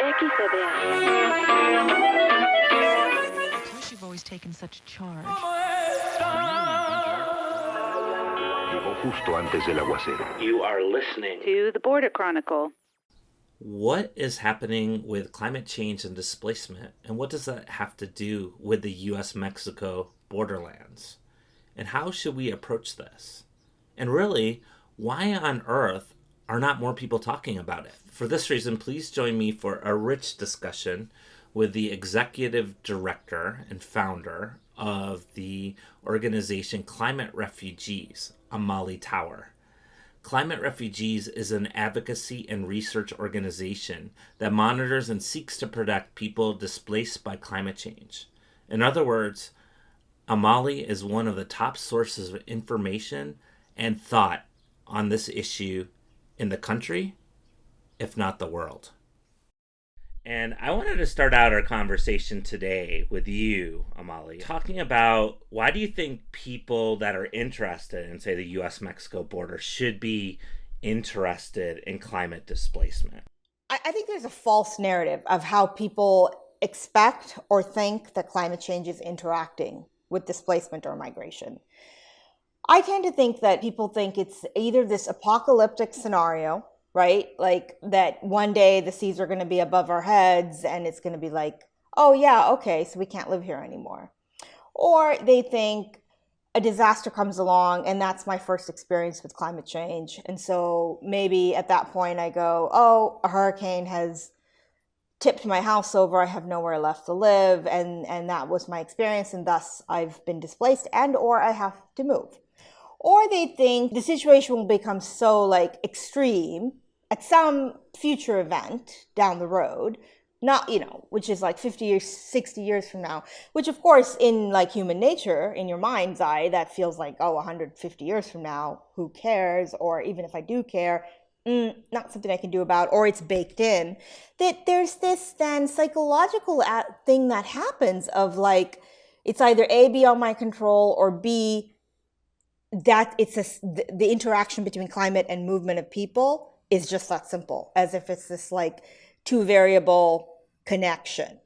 I wish you've always taken such charge. Llegó justo antes del aguacero. You are listening to the Border Chronicle. What is happening with climate change and displacement, and what does that have to do with the U.S.-Mexico borderlands? And how should we approach this? And really, why on earth are not more people talking about it? For this reason, please join me for a rich discussion with the executive director and founder of the organization Climate Refugees, Amali Tower. Climate Refugees is an advocacy and research organization that monitors and seeks to protect people displaced by climate change. In other words, Amali is one of the top sources of information and thought on this issue in the country, if not the world. And I wanted to start out our conversation today with you, Amali, talking about why do you think people that are interested in, say, the U.S.-Mexico border should be interested in climate displacement? I think there's a false narrative of how people expect or think that climate change is interacting with displacement or migration. I tend to think that people think it's either this apocalyptic scenario, right? Like that one day the seas are going to be above our heads and it's going to be like, oh yeah, okay, so we can't live here anymore. Or they think a disaster comes along and that's my first experience with climate change. And so maybe at that point I go, oh, a hurricane has tipped my house over, I have nowhere left to live, and that was my experience, and thus I've been displaced and or I have to move. Or they think the situation will become so like extreme at some future event down the road, not, which is like 50 years, 60 years from now, which of course in like human nature, in your mind's eye, that feels like, oh, 150 years from now, who cares? Or even if I do care, not something I can do about, or it's baked in, that there's this then psychological thing that happens of like, it's either A, beyond my control, or B, that it's the interaction between climate and movement of people is just that simple, as if it's this like two variable connection,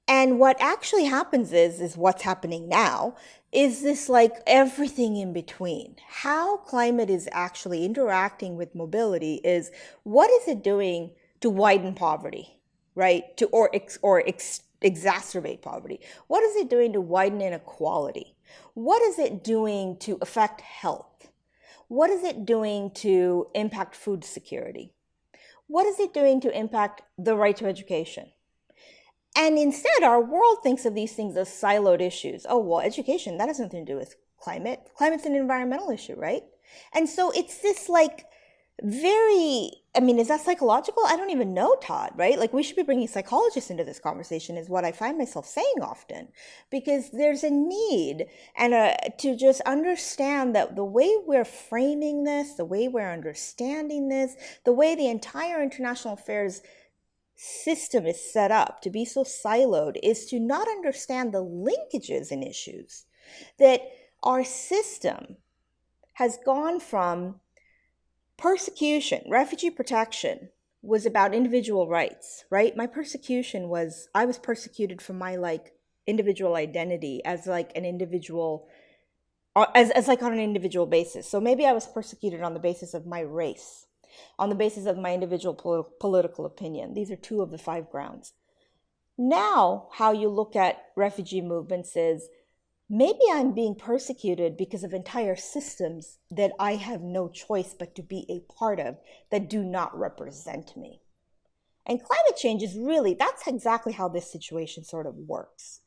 And what actually happens is what's happening now is this like everything in between. How climate is actually interacting with mobility is what is it doing to widen poverty, right? Or exacerbate poverty? What is it doing to widen inequality? What is it doing to affect health? What is it doing to impact food security? What is it doing to impact the right to education? And instead, our world thinks of these things as siloed issues. Oh, well, education, that has nothing to do with climate. Climate's an environmental issue, right? And so it's this like is that psychological? I don't even know, Todd, right? Like we should be bringing psychologists into this conversation is what I find myself saying often, because there's a need to just understand that the way we're framing this, the way we're understanding this, the way the entire international affairs system is set up to be so siloed is to not understand the linkages in issues, that our system has gone from persecution, refugee protection was about individual rights, right? My persecution was, I was persecuted for my like individual identity as like an individual, as like on an individual basis. So maybe I was persecuted on the basis of my race, on the basis of my individual political opinion. These are 2 of the 5 grounds. Now, how you look at refugee movements is maybe I'm being persecuted because of entire systems that I have no choice but to be a part of that do not represent me. And climate change is really, that's exactly how this situation sort of works.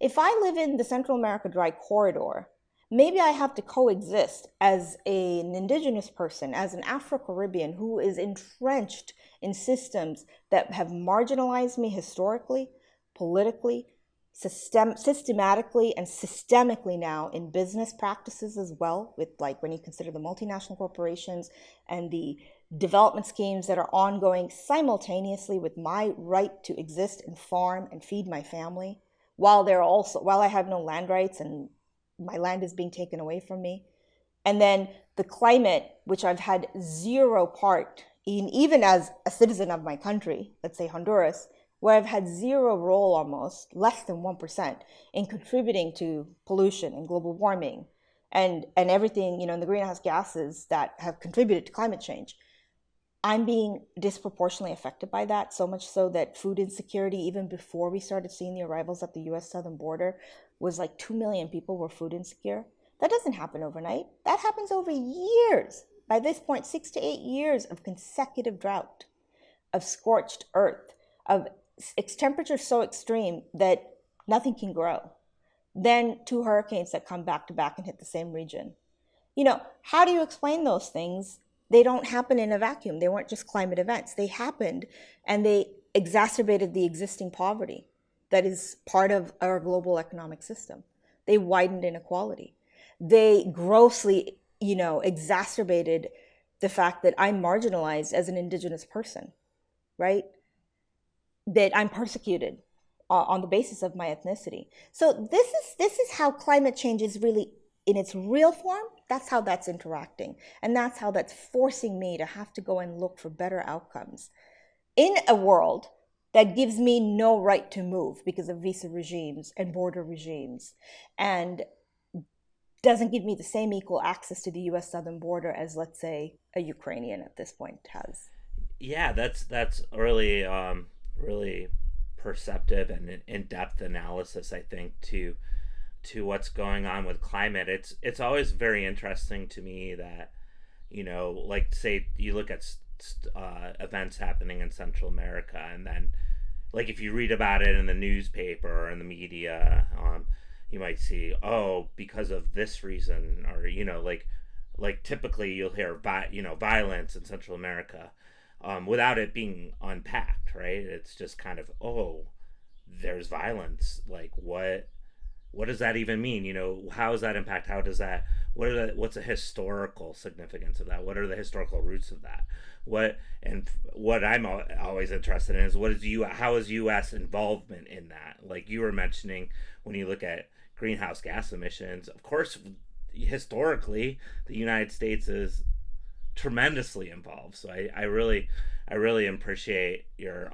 If I live in the Central America Dry Corridor, maybe I have to coexist as an indigenous person, as an Afro-Caribbean who is entrenched in systems that have marginalized me historically, politically, systematically and systemically now in business practices as well, with like when you consider the multinational corporations and the development schemes that are ongoing simultaneously with my right to exist and farm and feed my family, while I have no land rights and my land is being taken away from me. And then the climate, which I've had zero part even as a citizen of my country, let's say Honduras, where I've had zero role almost, less than 1%, in contributing to pollution and global warming and everything, in the greenhouse gases that have contributed to climate change. I'm being disproportionately affected by that, so much so that food insecurity, even before we started seeing the arrivals at the US southern border, was like 2 million people were food insecure. That doesn't happen overnight. That happens over years. By this point, 6 to 8 years of consecutive drought, of scorched earth, of temperatures so extreme that nothing can grow. Then 2 hurricanes that come back to back and hit the same region. How do you explain those things? They don't happen in a vacuum. They weren't just climate events. They happened and they exacerbated the existing poverty that is part of our global economic system. They widened inequality. They grossly, exacerbated the fact that I'm marginalized as an Indigenous person, right? That I'm persecuted on the basis of my ethnicity. So this is how climate change is really in its real form. That's how that's interacting. And that's how that's forcing me to have to go and look for better outcomes in a world that gives me no right to move because of visa regimes and border regimes, and doesn't give me the same equal access to the US southern border as, let's say, a Ukrainian at this point has. Yeah, that's really really perceptive and in-depth analysis, I think, to what's going on with climate. It's always very interesting to me that, like, say you look at events happening in Central America, and then, like, if you read about it in the newspaper or in the media, you might see, oh, because of this reason, or like typically you'll hear violence in Central America, without it being unpacked, right? It's just kind of, oh, there's violence. Like, what does that even mean? How does that impact? How does that? What's the historical significance of that? What are the historical roots of that? What I'm always interested in is how is U.S. involvement in that? Like you were mentioning, when you look at greenhouse gas emissions, of course, historically, the United States is tremendously involved. So I really appreciate your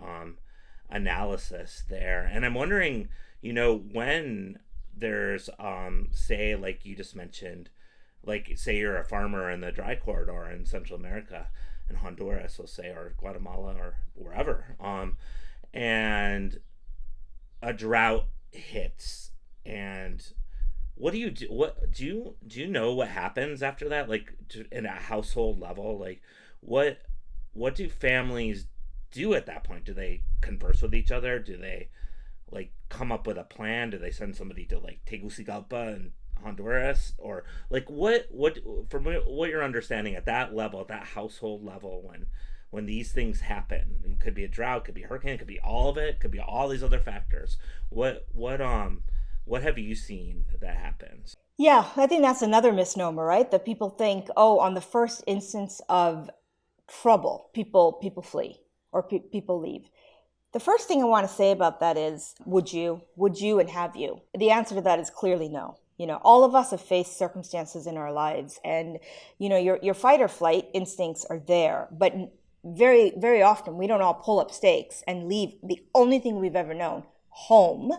analysis there, and I'm wondering, when there's say, like you just mentioned, like say you're a farmer in the dry corridor in Central America, in Honduras, we'll say, or Guatemala or wherever, and a drought hits, and what do you do? What do you know what happens after that? Like in a household level, like what do families do at that point? Do they converse with each other? Do they like come up with a plan? Do they send somebody to like Tegucigalpa and Honduras, or like what from what you're understanding at that level, at that household level, when these things happen? It could be a drought, it could be a hurricane, it could be all of it, could be all these other factors. What have you seen that happens? Yeah, I think that's another misnomer, right? That people think, oh, on the first instance of trouble, people flee or people leave. The first thing I want to say about that is, would you and have you? The answer to that is clearly no. All of us have faced circumstances in our lives, and your fight or flight instincts are there, but very, very often we don't all pull up stakes and leave the only thing we've ever known, home,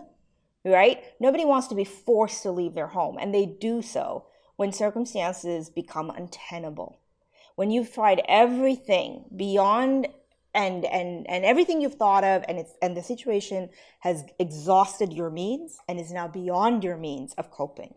right? Nobody wants to be forced to leave their home, and they do so when circumstances become untenable. When you've tried everything beyond and everything you've thought of, and the situation has exhausted your means and is now beyond your means of coping.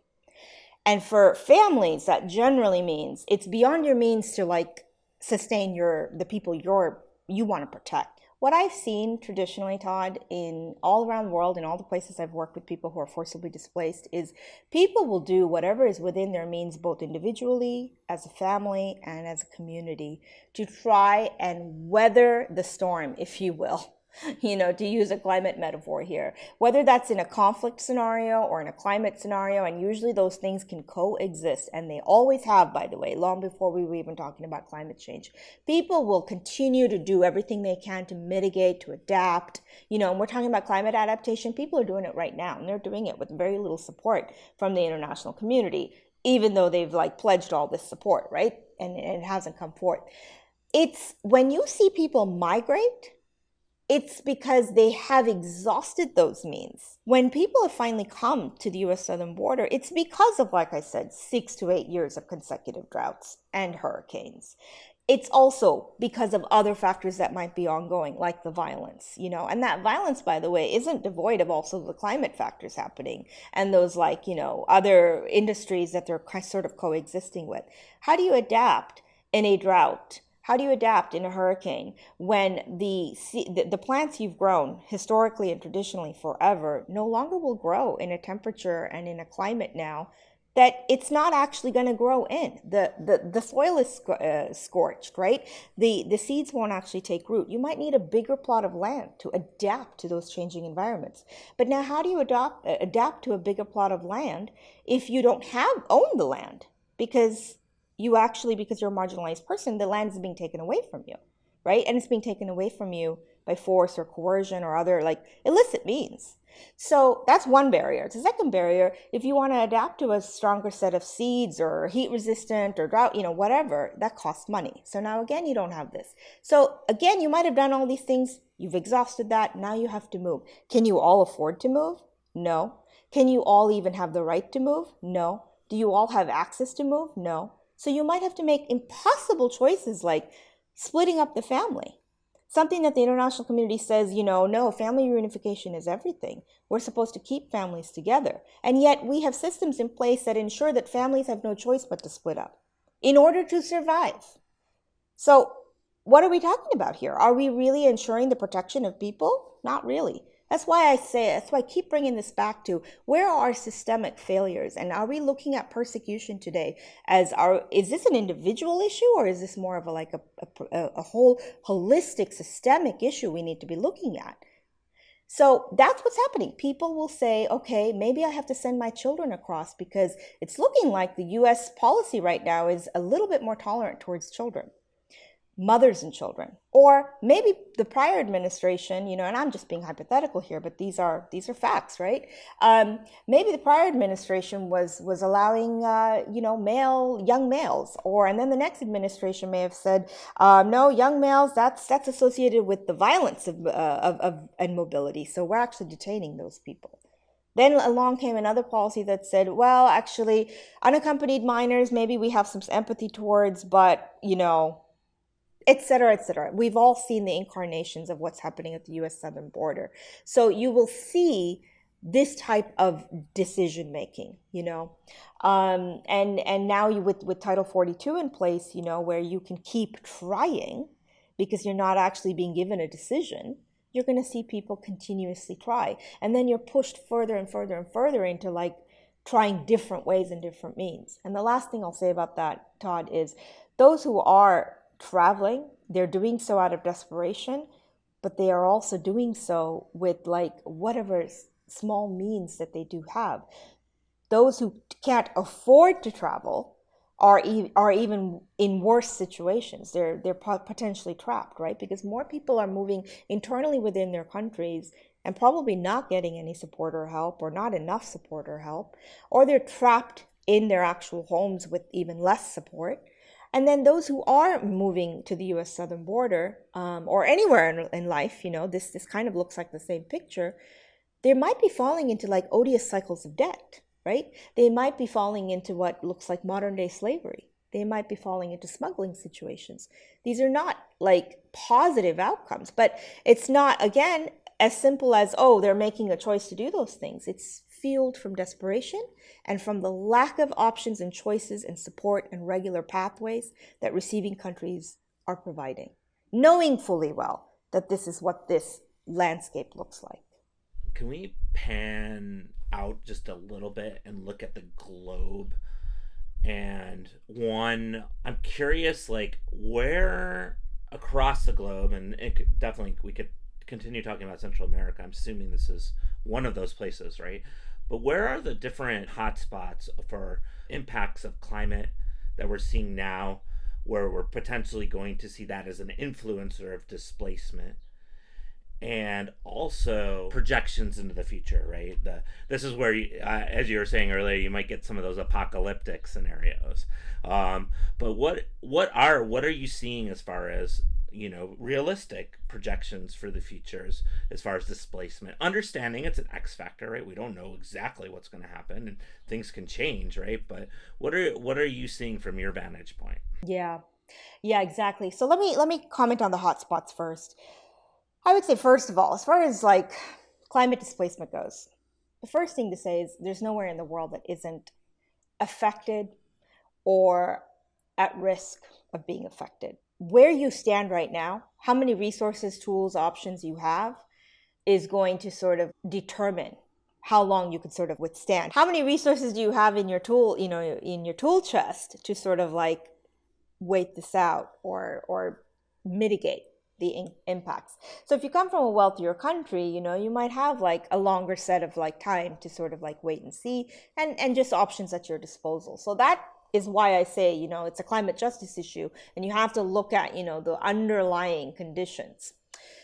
And for families, that generally means it's beyond your means to like sustain the people you want to protect. What I've seen traditionally, Todd, in all around the world, in all the places I've worked with people who are forcibly displaced, is people will do whatever is within their means, both individually, as a family, and as a community, to try and weather the storm, if you will. To use a climate metaphor here, whether that's in a conflict scenario or in a climate scenario, and usually those things can coexist, and they always have, by the way, long before we were even talking about climate change. People will continue to do everything they can to mitigate, to adapt, and we're talking about climate adaptation. People are doing it right now, and they're doing it with very little support from the international community, even though they've like pledged all this support, right? And it hasn't come forth. It's when you see people migrate, it's because they have exhausted those means. When people have finally come to the US southern border, it's because of, like I said, 6 to 8 years of consecutive droughts and hurricanes. It's also because of other factors that might be ongoing, like the violence, and that violence, by the way, isn't devoid of also the climate factors happening and those, like, other industries that they're sort of coexisting with. How do you adapt in a drought? How do you adapt in a hurricane when the plants you've grown historically and traditionally forever no longer will grow in a temperature and in a climate now that it's not actually going to grow in? The soil is scorched, right? The seeds won't actually take root. You might need a bigger plot of land to adapt to those changing environments. But now, how do you adapt to a bigger plot of land if you don't own the land? Because because you're a marginalized person, the land is being taken away from you, right? And it's being taken away from you by force or coercion or other, like, illicit means. So that's one barrier. The second barrier, if you want to adapt to a stronger set of seeds or heat resistant or drought, whatever, that costs money. So now again, you don't have this. So again, you might have done all these things. You've exhausted that. Now you have to move. Can you all afford to move? No. Can you all even have the right to move? No. Do you all have access to move? No. So you might have to make impossible choices like splitting up the family. Something that the international community says, no, family reunification is everything. We're supposed to keep families together. And yet we have systems in place that ensure that families have no choice but to split up in order to survive. So what are we talking about here? Are we really ensuring the protection of people? Not really. That's why I keep bringing this back to, where are our systemic failures? And are we looking at persecution today is this an individual issue, or is this more of a whole holistic systemic issue we need to be looking at? So that's what's happening. People will say, okay, maybe I have to send my children across because it's looking like the US policy right now is a little bit more tolerant towards children, mothers and children. Or maybe the prior administration, and I'm just being hypothetical here, but these are facts, right? Maybe the prior administration was allowing young males, and then the next administration may have said, no, young males, that's associated with the violence and mobility, so we're actually detaining those people. Then along came another policy that said, well, actually, unaccompanied minors, maybe we have some empathy towards, but et cetera, et cetera. We've all seen the incarnations of what's happening at the US southern border. So you will see this type of decision making, and now with Title 42 in place, where you can keep trying because you're not actually being given a decision, you're going to see people continuously try. And then you're pushed further and further and further into like trying different ways and different means. And the last thing I'll say about that, Todd, is those who are traveling, they're doing so out of desperation, but they are also doing so with like whatever small means that they do have. Those who can't afford to travel are even in worse situations. They're potentially trapped, right? Because more people are moving internally within their countries and probably not getting any support or help, or not enough support or help, or they're trapped in their actual homes with even less support. And then those who are moving to the US southern border, or anywhere in life, this kind of looks like the same picture. They might be falling into like odious cycles of debt, right? They might be falling into what looks like modern day slavery. They might be falling into smuggling situations. These are not like positive outcomes, but it's not, again, as simple as, oh, they're making a choice to do those things. It's fueled from desperation and from the lack of options and choices and support and regular pathways that receiving countries are providing, knowing fully well that this is what this landscape looks like. Can we pan out just a little bit and look at the globe? And I'm curious, like, where across the globe, and definitely we could continue talking about Central America. I'm assuming this is one of those places, right? But where are the different hotspots for impacts of climate that we're seeing now, where we're potentially going to see that as an influencer of displacement? and also projections into the future, right? This is where, as you were saying earlier, you might get some of those apocalyptic scenarios. But what are you seeing as far as realistic projections for the futures as far as displacement? Understanding it's an X factor, right? We don't know exactly what's going to happen, and things can change, right? But what are you seeing from your vantage point? Yeah. Yeah, exactly. So let me comment on the hotspots first. I would say, first of all, as far as like climate displacement goes, the first thing to say is there's nowhere in the world that isn't affected or at risk of being affected. Where you stand right now, how many resources, tools, options you have is going to sort of determine how long you can sort of withstand. How many resources do you have in your tool, in your tool chest to sort of like wait this out or mitigate the impacts. So if you come from a wealthier country, you might have like a longer set of like time to sort of like wait and see, and just options at your disposal. So that is why I say, it's a climate justice issue, and you have to look at, the underlying conditions.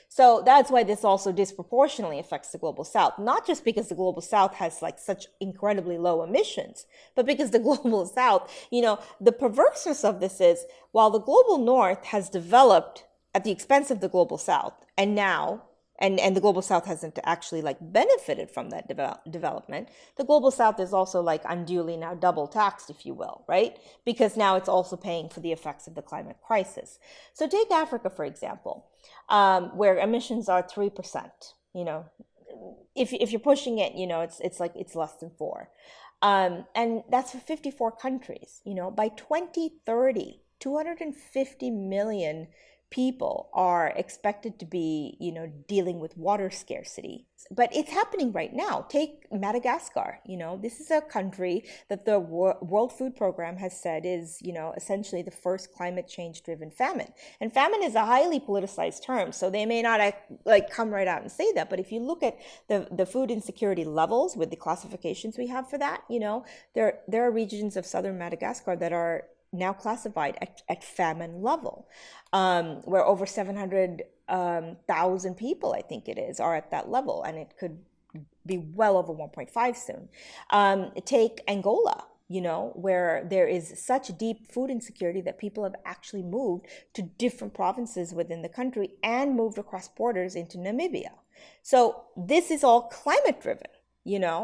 So that's why this also disproportionately affects the global south, not just because the global south has like such incredibly low emissions, but because the global south, the perverseness of this is while the global north has developed at the expense of the global south, and now and the global south hasn't actually like benefited from that development, the global south is also like unduly now double taxed, if you will, right? Because now it's also paying for the effects of the climate crisis. So take Africa, for example, where emissions are 3%. If you're pushing it, it's like it's less than 4. And that's for 54 countries. By 2030, 250 million people are expected to be, dealing with water scarcity. But it's happening right now. Take Madagascar. This is a country that the World Food Program has said is, essentially the first climate change driven famine. And famine is a highly politicized term, so they may not like come right out and say that. But if you look at the food insecurity levels with the classifications we have for that, there are regions of southern Madagascar that are now classified at famine level, where over 700,000 people, I think it is, are at that level, and it could be well over 1.5 soon. Take Angola, where there is such deep food insecurity that people have actually moved to different provinces within the country and moved across borders into Namibia. So this is all climate driven.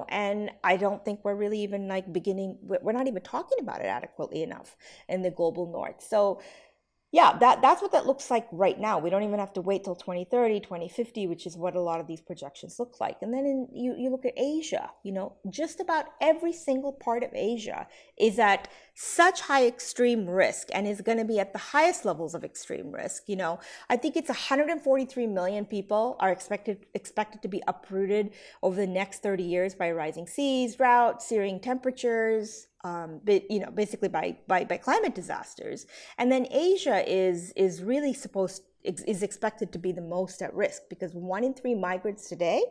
And I don't think we're really even like we're not even talking about it adequately enough in the global north. So yeah, that's what that looks like right now. We don't even have to wait till 2030, 2050, which is what a lot of these projections look like. And then you look at Asia, just about every single part of Asia is at such high extreme risk and is going to be at the highest levels of extreme risk. I think it's 143 million people are expected to be uprooted over the next 30 years by rising seas, drought, searing temperatures, basically by climate disasters. And then Asia is really is expected to be the most at risk because 1 in 3 migrants today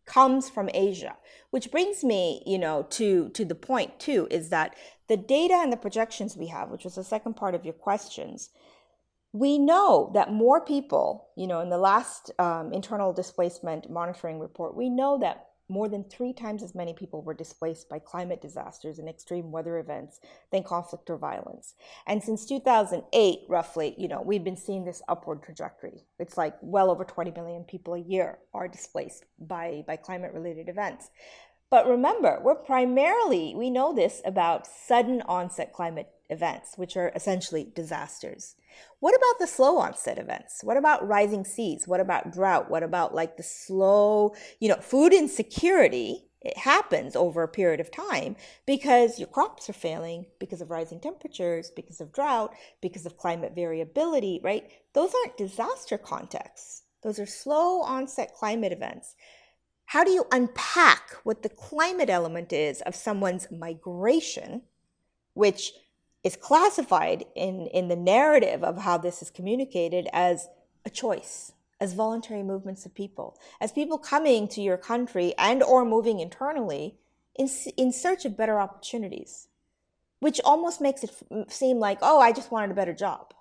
comes from Asia, which brings me, to the point too, is that the data and the projections we have, which was the second part of your questions, we know that more people, in the last internal displacement monitoring report, we know that more than 3 times as many people were displaced by climate disasters and extreme weather events than conflict or violence. And since 2008, roughly, we've been seeing this upward trajectory. It's like well over 20 million people a year are displaced by climate-related events. But remember, we know this about sudden onset climate events, which are essentially disasters. What about the slow onset events? What about rising seas? What about drought? What about like the slow, food insecurity? It happens over a period of time because your crops are failing because of rising temperatures, because of drought, because of climate variability, right? Those aren't disaster contexts. Those are slow onset climate events. How do you unpack what the climate element is of someone's migration, which is classified in the narrative of how this is communicated as a choice, as voluntary movements of people, as people coming to your country and or moving internally in search of better opportunities, which almost makes it seem like, oh, I just wanted a better job.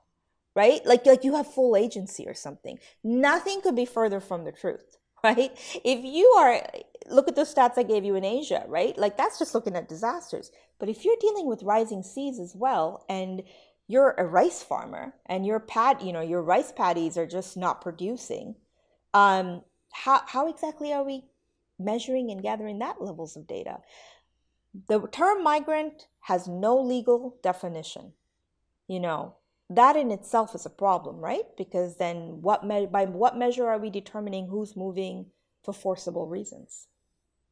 right? Like you have full agency or something. Nothing could be further from the truth, right? If you are, look at the stats I gave you in Asia, right? Like that's just looking at disasters. But if you're dealing with rising seas as well, and you're a rice farmer and your rice paddies are just not producing, how exactly are we measuring and gathering that levels of data? The term migrant has no legal definition. you know that in itself is a problem, right? Because then by what measure are we determining who's moving for forcible reasons?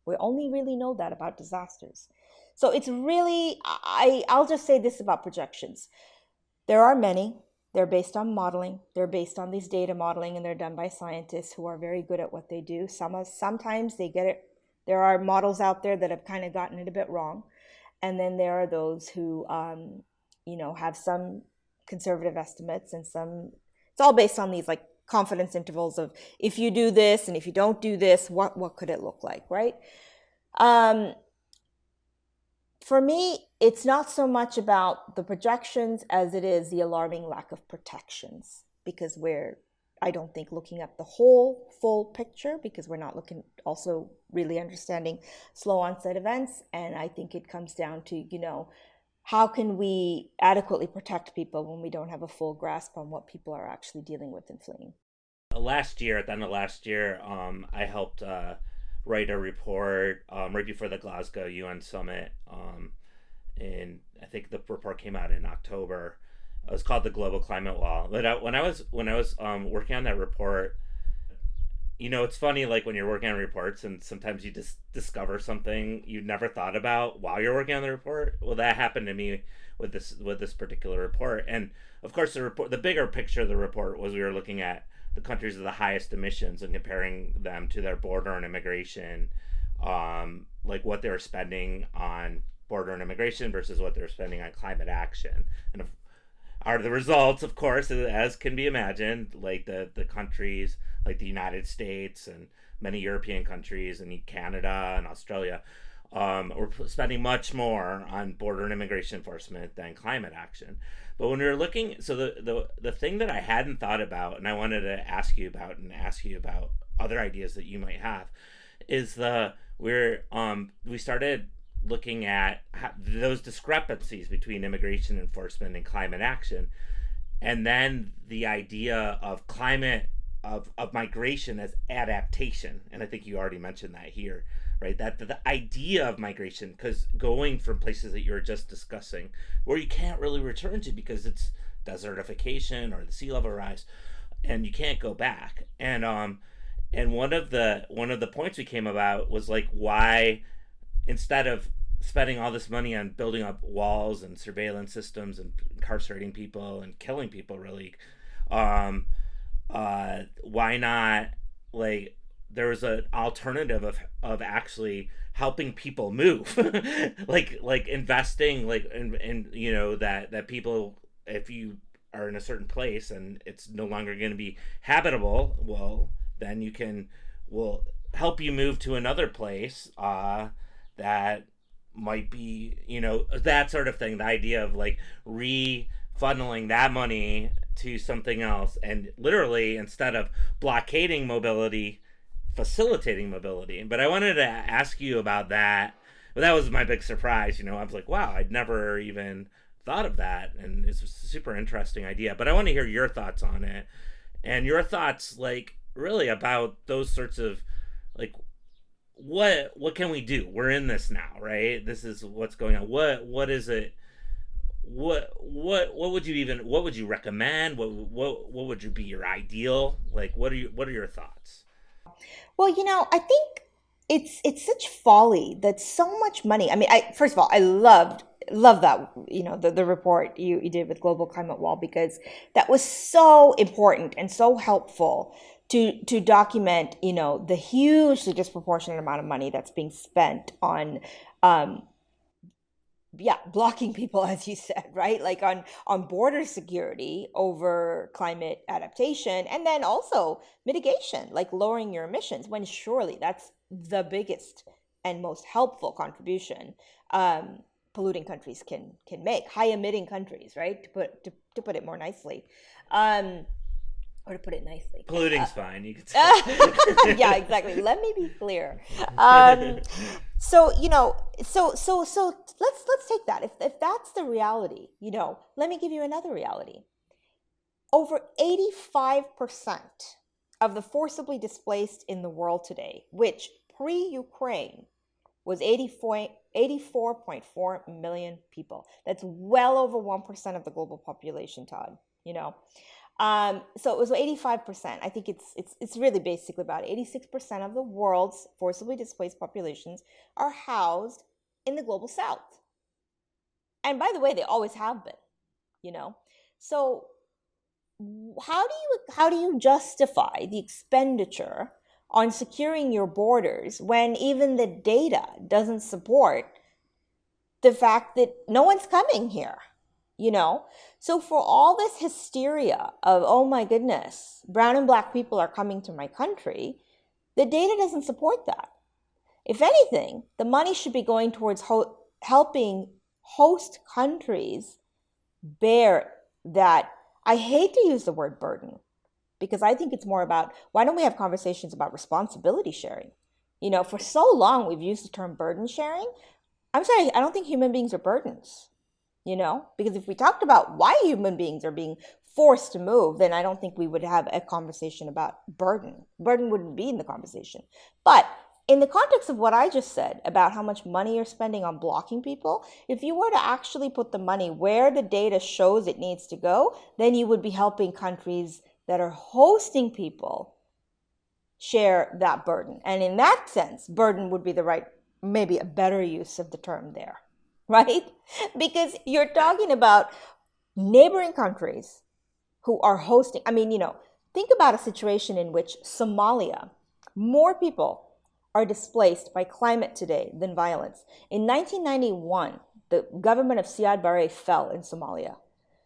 We only really know that about disasters. So it's really, I'll just say this about projections. There are many. They're based on modeling. They're based on these data modeling, and they're done by scientists who are very good at what they do. Sometimes they get it. There are models out there that have kind of gotten it a bit wrong, and then there are those who, have some conservative estimates and some. It's all based on these like confidence intervals of if you do this and if you don't do this, what could it look like, right? Um, for me, it's not so much about the projections as it is the alarming lack of protections, because I don't think looking at the whole full picture, because we're not looking also really understanding slow onset events. And I think it comes down to, how can we adequately protect people when we don't have a full grasp on what people are actually dealing with and fleeing? Last year, at the end of last year, I helped write a report right before the Glasgow UN summit, and I think the report came out in October. It was called the Global Climate Wall. But when I was working on that report, it's funny, like when you're working on reports and sometimes you just discover something you never thought about while you're working on the report. Well, that happened to me with this particular report. And of course, the bigger picture of the report was we were looking at the countries with the highest emissions and comparing them to their border and immigration, like what they were spending on border and immigration versus what they're spending on climate action. And are the results, of course, as can be imagined, like the countries like the United States and many European countries and Canada and Australia, we're spending much more on border and immigration enforcement than climate action. But when we were looking, so the thing that I hadn't thought about, and I wanted to ask you about and ask you about other ideas that you might have, is we started looking at those discrepancies between immigration enforcement and climate action, and then the idea of migration as adaptation. And I think you already mentioned that here, right? That the idea of migration, because going from places that you were just discussing where you can't really return to because it's desertification or the sea level rise, and you can't go back. And one of the points we came about was like, why, instead of spending all this money on building up walls and surveillance systems and incarcerating people and killing people, really, why not, like, there was an alternative of actually helping people move, like investing, like in that people, if you are in a certain place and it's no longer going to be habitable, well, then we'll help you move to another place that might be, that sort of thing. The idea of like refunneling that money to something else, and literally, instead of blockading mobility, facilitating mobility. But I wanted to ask you about that. But that was my big surprise. I was like, wow, I'd never even thought of that, and it's a super interesting idea. But I want to hear your thoughts on it, and your thoughts, like, really about those sorts of, like, what can we do? We're in this now, right? This is what's going on. What is it? What would you recommend? What would you be your ideal? Like, what are your thoughts? Well, I think it's such folly that so much money. I mean, first of all, I love that, the report you did with Global Climate Wall, because that was so important and so helpful to document, the hugely disproportionate amount of money that's being spent on blocking people, as you said, right? Like on border security over climate adaptation, and then also mitigation, like lowering your emissions, when surely that's the biggest and most helpful contribution. polluting countries can make, high emitting countries, right? To put it more nicely, or to put it nicely. Polluting's fine. You could say. Yeah, exactly. Let me be clear. So let's take that. If that's the reality, let me give you another reality. Over 85% of the forcibly displaced in the world today, which pre-Ukraine was 84.4 million people. That's well over 1% of the global population, Todd. So it was 85%. I think it's really basically about 86% of the world's forcibly displaced populations are housed in the global south. And by the way, they always have been, So how do you justify the expenditure on securing your borders when even the data doesn't support the fact that no one's coming here? So for all this hysteria of, oh my goodness, brown and black people are coming to my country, the data doesn't support that. If anything, the money should be going towards helping host countries bear that. I hate to use the word burden, because I think it's more about, why don't we have conversations about responsibility sharing? For so long we've used the term burden sharing. I'm sorry, I don't think human beings are burdens. Because if we talked about why human beings are being forced to move, then I don't think we would have a conversation about burden. Burden wouldn't be in the conversation. But in the context of what I just said about how much money you're spending on blocking people, if you were to actually put the money where the data shows it needs to go, then you would be helping countries that are hosting people share that burden. And in that sense, burden would be maybe a better use of the term there. Right? Because you're talking about neighboring countries who are hosting. Think about a situation in which Somalia, more people are displaced by climate today than violence. In 1991, the government of Siad Barre fell in Somalia.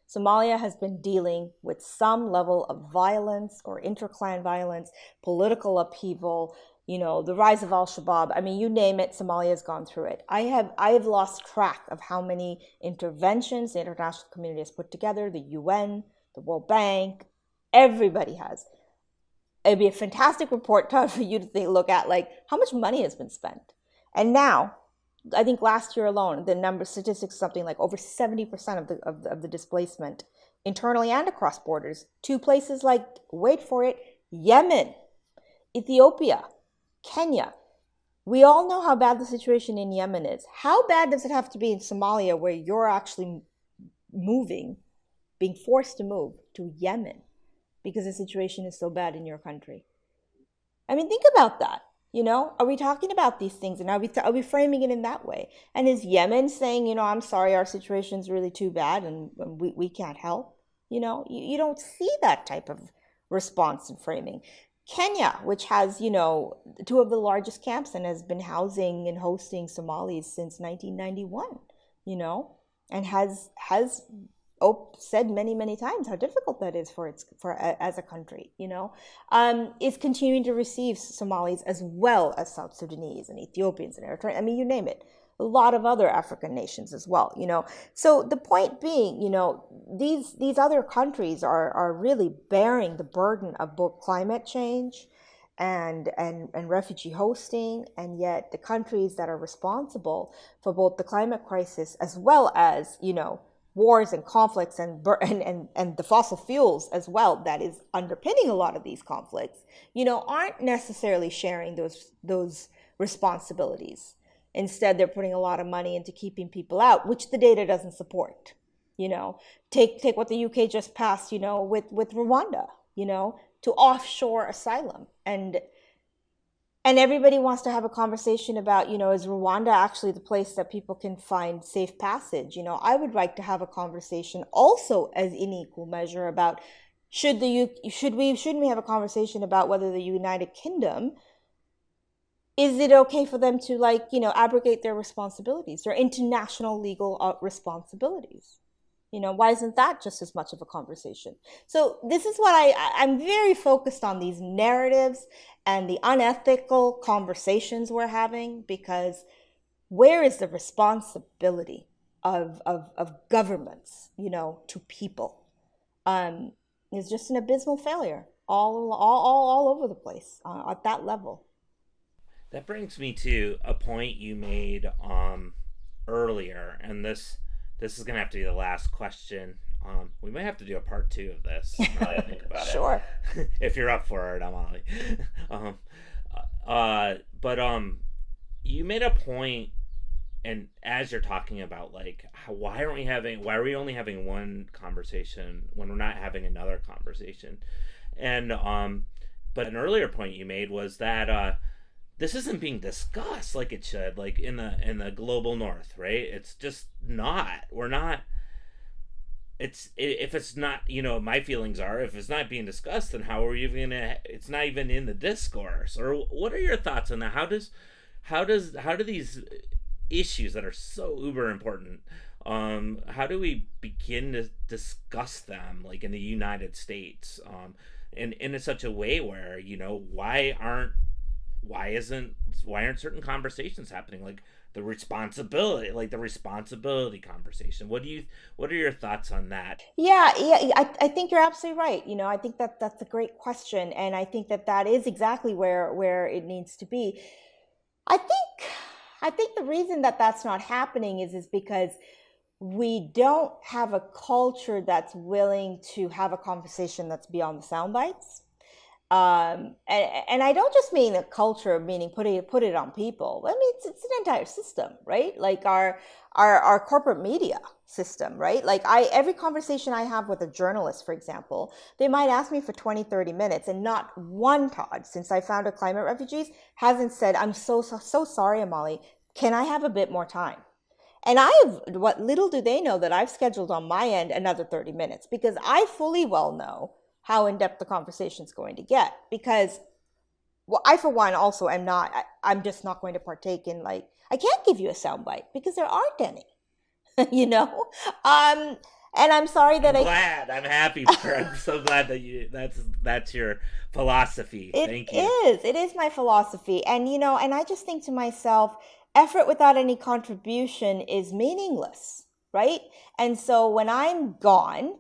Somalia has been dealing with some level of violence or interclan violence, political upheaval, the rise of al-Shabaab. You name it, Somalia has gone through it. I have lost track of how many interventions the international community has put together, the UN, the World Bank, everybody has. It'd be a fantastic report, Todd, for you to look at, how much money has been spent. And now, I think last year alone, the statistics something like over 70% of the displacement internally and across borders to places like, wait for it, Yemen, Ethiopia, Kenya. We all know how bad the situation in Yemen is. How bad does it have to be in Somalia, where you're actually being forced to move to Yemen because the situation is so bad in your country? Think about that. Are we talking about these things, and are we framing it in that way? And is Yemen saying, I'm sorry, our situation is really too bad and we can't help? You don't see that type of response and framing. Kenya, which has, two of the largest camps and has been housing and hosting Somalis since 1991, and has said many, many times how difficult that is for as a country, is continuing to receive Somalis as well as South Sudanese and Ethiopians and Eritreans. You name it. A lot of other African nations as well, So the point being, these other countries are really bearing the burden of both climate change and refugee hosting, and yet the countries that are responsible for both the climate crisis as well as, wars and conflicts and the fossil fuels as well that is underpinning a lot of these conflicts, aren't necessarily sharing those responsibilities. Instead, they're putting a lot of money into keeping people out, which the data doesn't support. Take what the UK just passed, with Rwanda, to offshore asylum. And everybody wants to have a conversation about, is Rwanda actually the place that people can find safe passage? I would like to have a conversation also as in equal measure about shouldn't we have a conversation about whether the United Kingdom, is it okay for them to abrogate their responsibilities, their international legal responsibilities? Why isn't that just as much of a conversation? So this is what I'm very focused on, these narratives and the unethical conversations we're having, because where is the responsibility? of governments, to people, is just an abysmal failure all over the place at that level. That brings me to a point you made earlier, and this is gonna have to be the last question. We might have to do a part two of this. Now that I think about Sure. it, if you're up for it, Amali. um, but you made a point, and as you're talking about like why are we only having one conversation when we're not having another conversation, and but an earlier point you made was that this isn't being discussed like it should, like in the global north, right? It's just not. We're not. It's if it's not, my feelings are, if it's not being discussed, then how are we even gonna? It's not even in the discourse. Or what are your thoughts on that? How do these issues that are so uber important, how do we begin to discuss them, like in the United States, in such a way where why aren't certain conversations happening, like the responsibility conversation? What are your thoughts on that? Yeah, I think you're absolutely right. I think that's a great question, and I think that is exactly where it needs to be. I think I think the reason that that's not happening is because we don't have a culture that's willing to have a conversation that's beyond the sound bites. And I don't just mean a culture, meaning put it on people. I mean, it's an entire system, right? Like our corporate media system, right? Like every conversation I have with a journalist, for example, they might ask me for 20, 30 minutes, and not one Todd, since I founded Climate Refugees, hasn't said, I'm so sorry, Amali, can I have a bit more time? And what little do they know that I've scheduled on my end another 30 minutes, because I fully well know how in depth the conversation is going to get. Because, well, I, for one, also I'm just not going to partake in, like, I can't give you a soundbite because there aren't any, you know? And I'm sorry that I'm happy for I'm so glad that that's your philosophy. Thank you. It is my philosophy. And, and I just think to myself, effort without any contribution is meaningless, right? And so when I'm gone,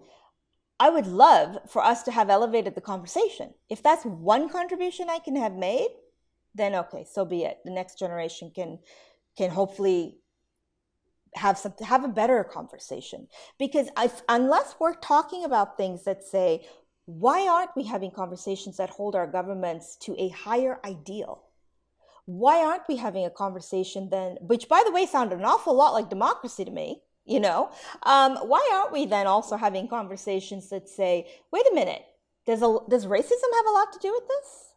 I would love for us to have elevated the conversation. If that's one contribution I can have made, then okay, so be it. The next generation can hopefully have a better conversation. Because unless we're talking about things that say, why aren't we having conversations that hold our governments to a higher ideal? Why aren't we having a conversation then, which by the way sounded an awful lot like democracy to me, why aren't we then also having conversations that say, wait a minute, does racism have a lot to do with this?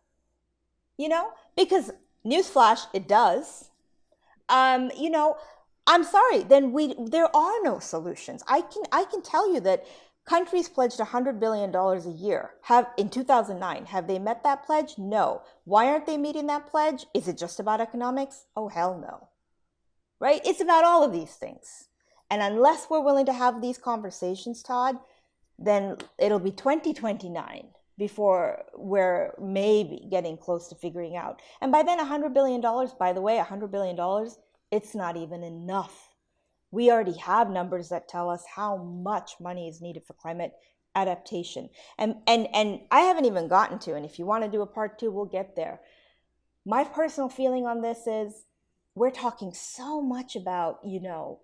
Because newsflash, it does. I'm sorry, then there are no solutions. I can tell you that countries pledged $100 billion a year. In 2009, have they met that pledge? No. Why aren't they meeting that pledge? Is it just about economics? Oh, hell no. Right? It's about all of these things. And unless we're willing to have these conversations, Todd, then it'll be 2029 before we're maybe getting close to figuring out. And by then, $100 billion, by the way, $100 billion, it's not even enough. We already have numbers that tell us how much money is needed for climate adaptation. And I haven't even gotten to, and if you want to do a part two, we'll get there. My personal feeling on this is we're talking so much about,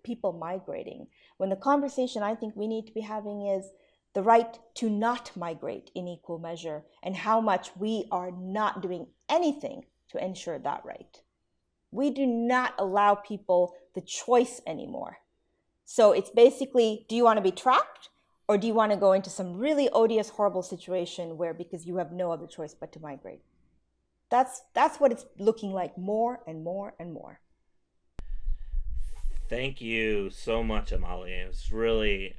people migrating, when the conversation I think we need to be having is the right to not migrate in equal measure, and how much we are not doing anything to ensure that right. We do not allow people the choice anymore. So it's basically, do you want to be trapped, or do you want to go into some really odious, horrible situation where, because you have no other choice but to migrate? That's what it's looking like more and more and more. Thank you so much, Amali. It's really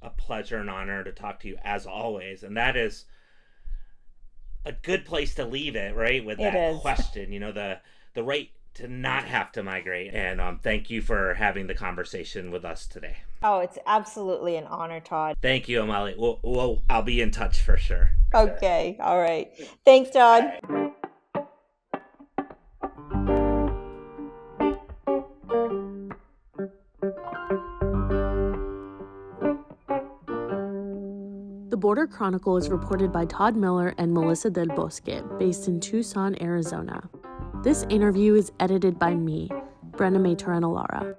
a pleasure and honor to talk to you as always. And that is a good place to leave it, right? With that question, the right to not have to migrate. And thank you for having the conversation with us today. Oh, it's absolutely an honor, Todd. Thank you, Amali. Well, I'll be in touch for sure. Okay, all right. Thanks, Todd. Border Chronicle is reported by Todd Miller and Melissa Del Bosque, based in Tucson, Arizona. This interview is edited by me, Brenna May Torrenalara.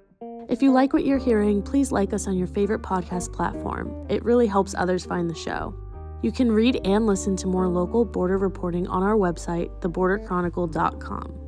If you like what you're hearing, please like us on your favorite podcast platform. It really helps others find the show. You can read and listen to more local border reporting on our website, theborderchronicle.com.